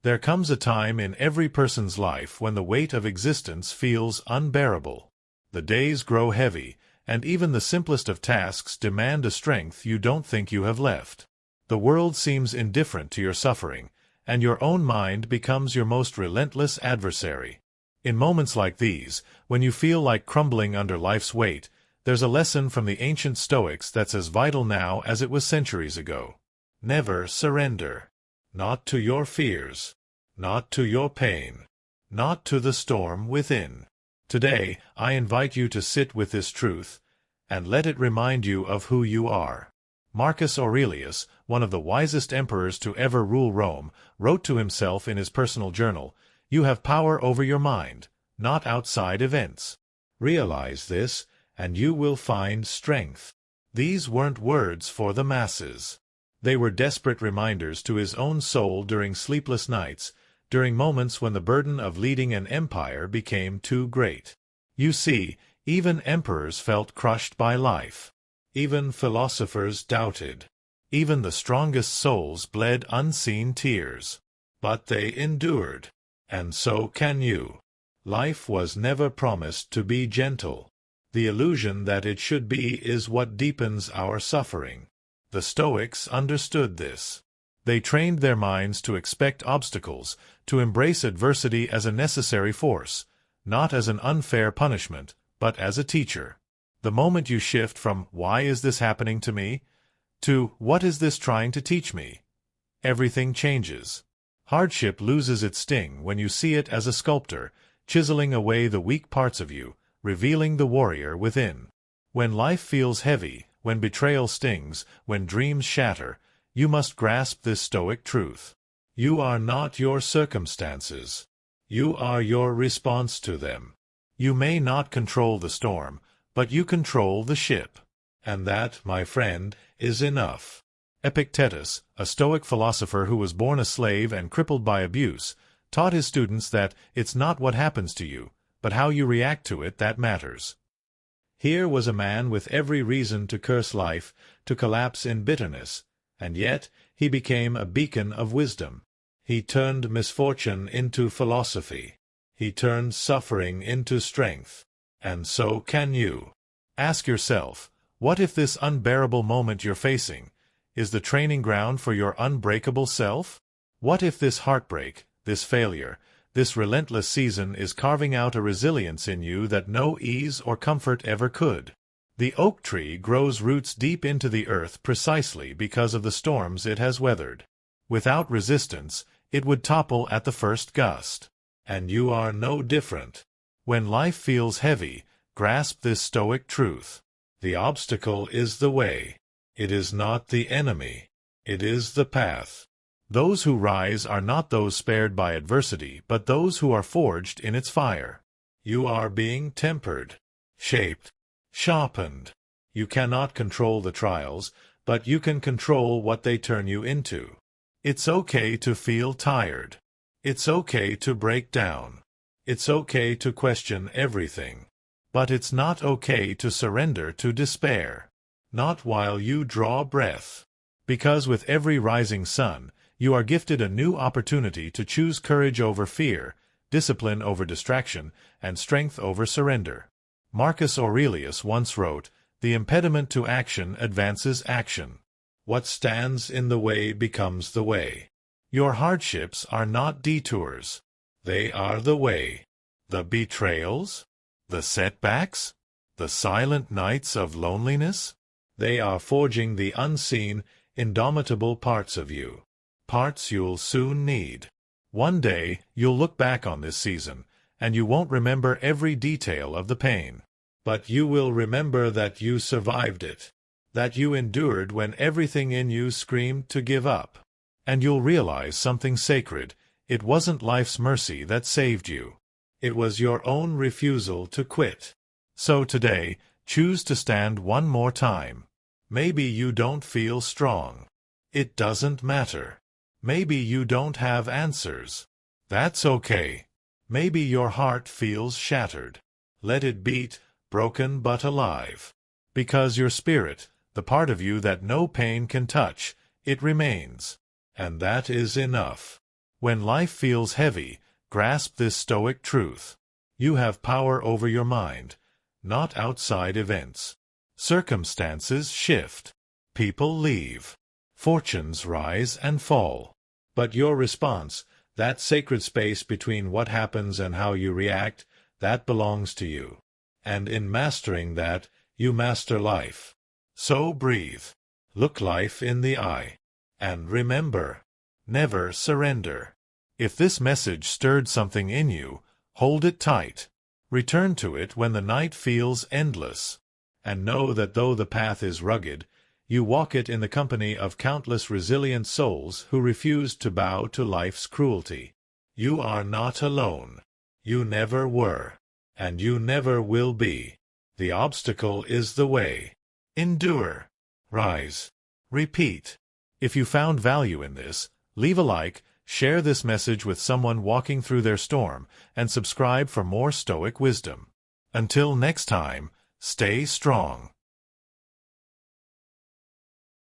There comes a time in every person's life when the weight of existence feels unbearable. The days grow heavy, and even the simplest of tasks demand a strength you don't think you have left. The world seems indifferent to your suffering, and your own mind becomes your most relentless adversary. In moments like these, when you feel like crumbling under life's weight, there's a lesson from the ancient Stoics that's as vital now as it was centuries ago. Never surrender. Not to your fears. Not to your pain. Not to the storm within. Today, I invite you to sit with this truth, and let it remind you of who you are. Marcus Aurelius, one of the wisest emperors to ever rule Rome, wrote to himself in his personal journal, "You have power over your mind, not outside events. Realize this, and you will find strength." These weren't words for the masses. They were desperate reminders to his own soul during sleepless nights, during moments when the burden of leading an empire became too great. You see, even emperors felt crushed by life. Even philosophers doubted. Even the strongest souls bled unseen tears. But they endured. And so can you. Life was never promised to be gentle. The illusion that it should be is what deepens our suffering. The Stoics understood this. They trained their minds to expect obstacles, to embrace adversity as a necessary force, not as an unfair punishment, but as a teacher. The moment you shift from "Why is this happening to me?" to "What is this trying to teach me?" everything changes. Hardship loses its sting when you see it as a sculptor, chiseling away the weak parts of you, revealing the warrior within. When life feels heavy, when betrayal stings, when dreams shatter, you must grasp this Stoic truth. You are not your circumstances. You are your response to them. You may not control the storm, but you control the ship. And that, my friend, is enough. Epictetus, a Stoic philosopher who was born a slave and crippled by abuse, taught his students that it's not what happens to you, but how you react to it that matters. Here was a man with every reason to curse life, to collapse in bitterness, and yet he became a beacon of wisdom. He turned misfortune into philosophy. He turned suffering into strength. And so can you. Ask yourself, what if this unbearable moment you're facing is the training ground for your unbreakable self? What if this heartbreak, this failure, this relentless season is carving out a resilience in you that no ease or comfort ever could? The oak tree grows roots deep into the earth precisely because of the storms it has weathered. Without resistance, it would topple at the first gust. And you are no different. When life feels heavy, grasp this Stoic truth. The obstacle is the way. It is not the enemy. It is the path. Those who rise are not those spared by adversity, but those who are forged in its fire. You are being tempered, shaped, sharpened. You cannot control the trials, but you can control what they turn you into. It's okay to feel tired. It's okay to break down. It's okay to question everything. But it's not okay to surrender to despair. Not while you draw breath. Because with every rising sun, you are gifted a new opportunity to choose courage over fear, discipline over distraction, and strength over surrender. Marcus Aurelius once wrote, "The impediment to action advances action. What stands in the way becomes the way." Your hardships are not detours. They are the way. The betrayals? The setbacks? The silent nights of loneliness? They are forging the unseen, indomitable parts of you. Parts you'll soon need. One day, you'll look back on this season, and you won't remember every detail of the pain. But you will remember that you survived it. That you endured when everything in you screamed to give up. And you'll realize something sacred. It wasn't life's mercy that saved you. It was your own refusal to quit. So today, choose to stand one more time. Maybe you don't feel strong. It doesn't matter. Maybe you don't have answers. That's okay. Maybe your heart feels shattered. Let it beat, broken but alive. Because your spirit, the part of you that no pain can touch, it remains. And that is enough. When life feels heavy, grasp this Stoic truth. You have power over your mind, not outside events. Circumstances shift. People leave. Fortunes rise and fall. But your response, that sacred space between what happens and how you react, that belongs to you. And in mastering that, you master life. So breathe. Look life in the eye. And remember, never surrender. If this message stirred something in you, hold it tight. Return to it when the night feels endless. And know that though the path is rugged, you walk it in the company of countless resilient souls who refuse to bow to life's cruelty. You are not alone. You never were. And you never will be. The obstacle is the way. Endure. Rise. Repeat. If you found value in this, leave a like, share this message with someone walking through their storm, and subscribe for more Stoic wisdom. Until next time, stay strong.